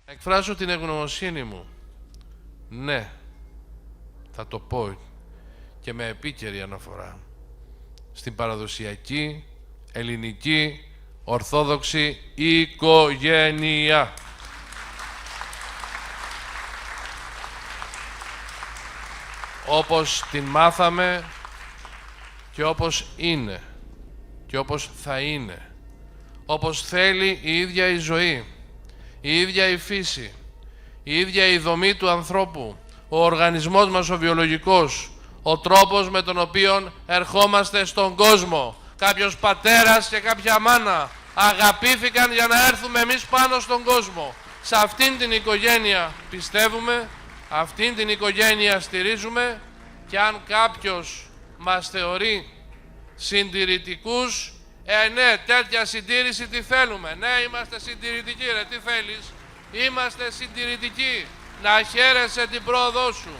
Εκφράζω την ευγνωμοσύνη μου. Ναι, θα το πω και με επίκαιρη αναφορά στην παραδοσιακή, ελληνική, ορθόδοξη οικογένεια. Όπως την μάθαμε και όπως είναι και όπως θα είναι. Όπως θέλει η ίδια η ζωή, η ίδια η φύση, η ίδια η δομή του ανθρώπου, ο οργανισμός μας ο βιολογικός, ο τρόπος με τον οποίο ερχόμαστε στον κόσμο. Κάποιος πατέρας και κάποια μάνα αγαπήθηκαν για να έρθουμε εμείς πάνω στον κόσμο. Σε αυτήν την οικογένεια πιστεύουμε, αυτήν την οικογένεια στηρίζουμε και αν κάποιος μας θεωρεί συντηρητικούς, ναι, τέτοια συντήρηση τι θέλουμε. Ναι, είμαστε συντηρητικοί ρε, τι θέλεις. Είμαστε συντηρητικοί. Να χαίρεσαι την πρόοδό σου.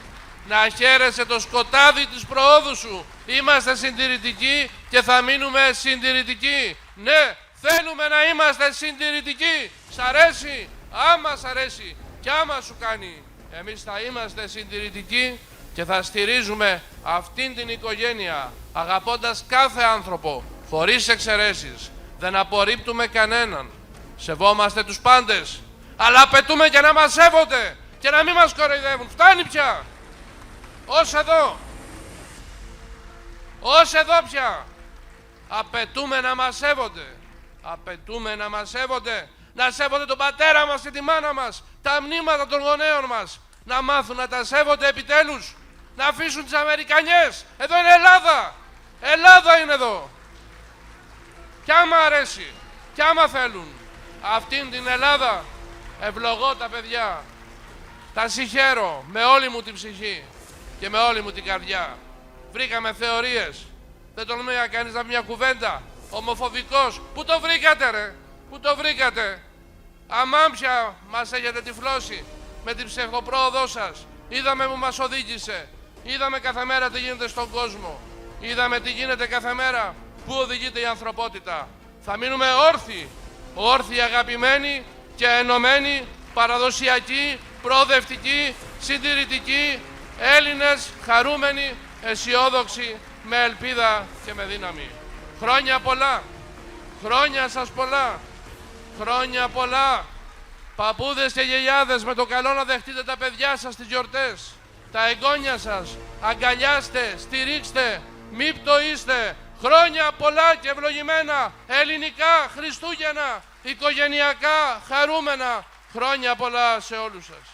Να χαίρεσαι το σκοτάδι της προόδου σου. Είμαστε συντηρητικοί και θα μείνουμε συντηρητικοί. Ναι, θέλουμε να είμαστε συντηρητικοί. Σ' αρέσει, άμα σ' αρέσει και άμα σου κάνει. Εμείς θα είμαστε συντηρητικοί και θα στηρίζουμε αυτήν την οικογένεια, αγαπώντας κάθε άνθρωπο, χωρίς εξαιρέσεις. Δεν απορρίπτουμε κανέναν. Σεβόμαστε τους πάντες. Αλλά απαιτούμε και να μας σέβονται και να μην μας κοροϊδεύουν. Φτάνει πια. Ως εδώ. Ως εδώ πια. Απαιτούμε να μας σέβονται. Απαιτούμε να μας σέβονται. Να σέβονται τον πατέρα μας και τη μάνα μας. Τα μνήματα των γονέων μας. Να μάθουν να τα σέβονται επιτέλους. Να αφήσουν τις Αμερικανιές. Εδώ είναι Ελλάδα. Ελλάδα είναι εδώ. Κι άμα αρέσει. Κι άμα θέλουν. Αυτήν την Ελλάδα ευλογώ τα παιδιά. Τα συγχαίρω με όλη μου την ψυχή και με όλη μου την καρδιά. Βρήκαμε θεωρίες. Δεν τολμάει κανείς να πει μια κουβέντα. Ομοφοβικός. Πού το βρήκατε ρε. Πού το βρήκατε. Αμάμψια μας έχετε τυφλώσει με την ψευδοπρόοδό σας. Είδαμε που μας οδήγησε. Είδαμε κάθε μέρα τι γίνεται στον κόσμο. Είδαμε τι γίνεται κάθε μέρα. Πού οδηγείται η ανθρωπότητα. Θα μείνουμε όρθιοι. Όρθιοι, αγαπημένοι και ενωμένοι, παραδοσιακοί, προοδευτικοί, συντηρητικοί, Έλληνες, χαρούμενοι, αισιόδοξοι, με ελπίδα και με δύναμη. Χρόνια πολλά. Χρόνια σας πολλά. Χρόνια πολλά. Παππούδες και γιαγιάδες, με το καλό να δεχτείτε τα παιδιά σας στις γιορτές. Τα εγγόνια σας. Αγκαλιάστε, στηρίξτε, μη πτωείστε. Χρόνια πολλά και ευλογημένα. Ελληνικά Χριστούγεννα. Οικογενειακά, χαρούμενα. Χρόνια πολλά σε όλους σας.